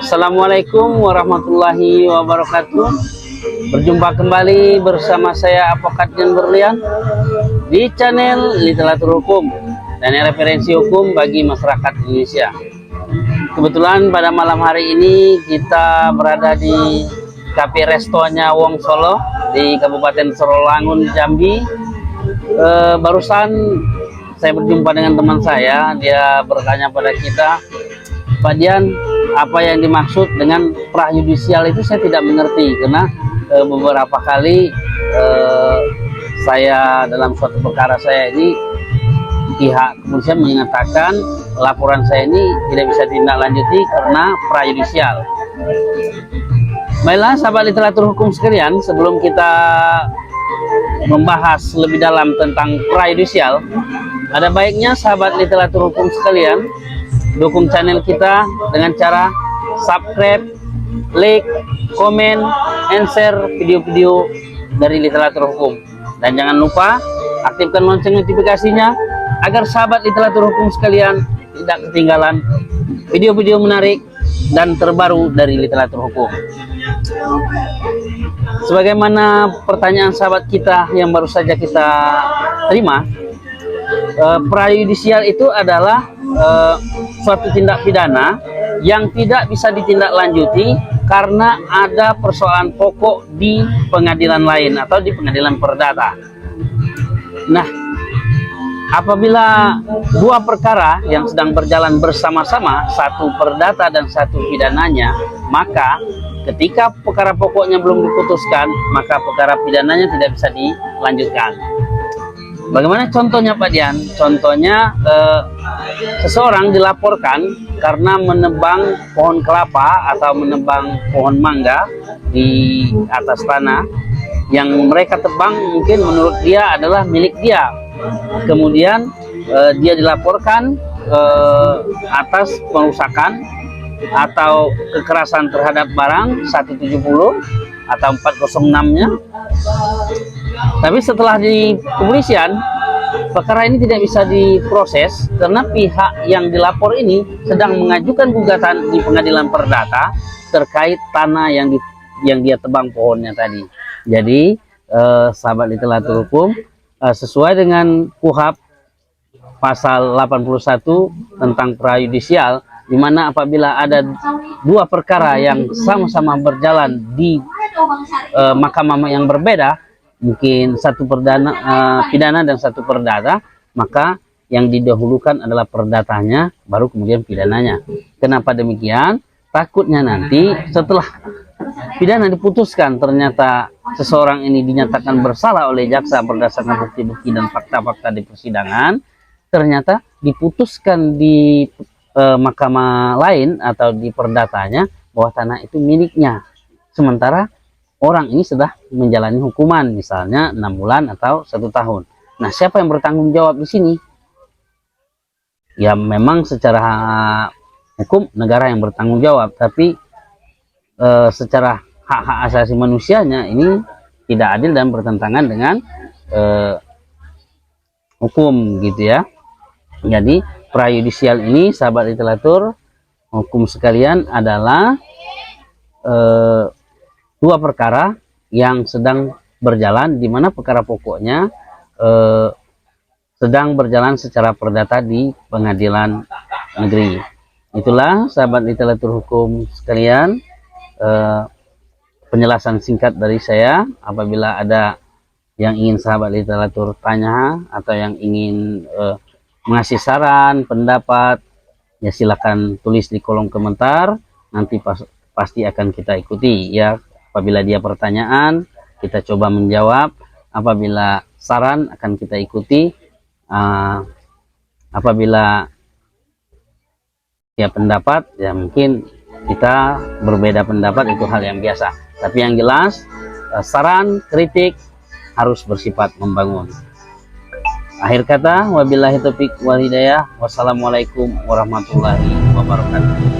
Assalamualaikum warahmatullahi wabarakatuh. Berjumpa kembali bersama saya Advokat Dian Berlian di channel Literatur Hukum dan referensi hukum bagi masyarakat Indonesia. Kebetulan pada malam hari ini kita berada di Cafe Restonya Wong Solo di Kabupaten Sorolangun, Jambi. Barusan saya berjumpa dengan teman saya, dia bertanya pada kita, Pak Dian, apa yang dimaksud dengan prajudisial itu saya tidak mengerti, karena beberapa kali saya dalam suatu perkara saya ini pihak kepolisian menyatakan laporan saya ini tidak bisa ditindaklanjuti karena prajudisial. Baiklah sahabat literatur hukum sekalian, sebelum kita membahas lebih dalam tentang prajudisial, ada baiknya sahabat literatur hukum sekalian dukung channel kita dengan cara subscribe, like, komen, and share video-video dari literatur hukum. Dan jangan lupa aktifkan lonceng notifikasinya agar sahabat literatur hukum sekalian tidak ketinggalan video-video menarik dan terbaru dari literatur hukum. Sebagaimana pertanyaan sahabat kita yang baru saja kita terima, prajudisial itu adalah suatu tindak pidana yang tidak bisa ditindaklanjuti karena ada persoalan pokok di pengadilan lain atau di pengadilan perdata. Nah, apabila dua perkara yang sedang berjalan bersama-sama, satu perdata dan satu pidananya, maka ketika perkara pokoknya belum diputuskan, maka perkara pidananya tidak bisa dilanjutkan. Bagaimana contohnya Pak Dian? Contohnya seseorang dilaporkan karena menebang pohon kelapa atau menebang pohon mangga di atas tanah yang mereka tebang mungkin menurut dia adalah milik dia. Kemudian dia dilaporkan atas perusakan atau kekerasan terhadap barang 170 atau 406-nya. Tapi setelah di kepolisian, perkara ini tidak bisa diproses karena pihak yang dilapor ini sedang mengajukan gugatan di pengadilan perdata terkait tanah yang dia tebang pohonnya tadi. Jadi sahabat literatur hukum, sesuai dengan KUHP pasal 81 tentang prajudisial, di mana apabila ada dua perkara yang sama-sama berjalan di mahkamah yang berbeda, mungkin satu pidana dan satu perdata, maka yang didahulukan adalah perdatanya, baru kemudian pidananya. Kenapa demikian? Takutnya nanti setelah pidana diputuskan ternyata seseorang ini dinyatakan bersalah oleh jaksa berdasarkan bukti-bukti dan fakta-fakta di persidangan, ternyata diputuskan di mahkamah lain atau di perdatanya bahwa tanah itu miliknya, sementara orang ini sudah menjalani hukuman misalnya 6 bulan atau 1 tahun. Nah, siapa yang bertanggung jawab di sini? Ya memang secara hukum negara yang bertanggung jawab, tapi secara hak-hak asasi manusianya ini tidak adil dan bertentangan dengan hukum gitu ya. Jadi prajudisial ini sahabat literatur hukum sekalian adalah dua perkara yang sedang berjalan, di mana perkara pokoknya sedang berjalan secara perdata di pengadilan negeri. Itulah sahabat literatur hukum sekalian penjelasan singkat dari saya. Apabila ada yang ingin sahabat literatur tanya atau yang ingin mengasih saran, pendapat, ya silakan tulis di kolom komentar, nanti pasti akan kita ikuti ya. Apabila dia pertanyaan, kita coba menjawab. Apabila saran, akan kita ikuti. Apabila ya pendapat, ya mungkin kita berbeda pendapat, itu hal yang biasa. Tapi yang jelas, saran, kritik harus bersifat membangun. Akhir kata, wabillahi taufiq wal hidayah. Wassalamualaikum warahmatullahi wabarakatuh.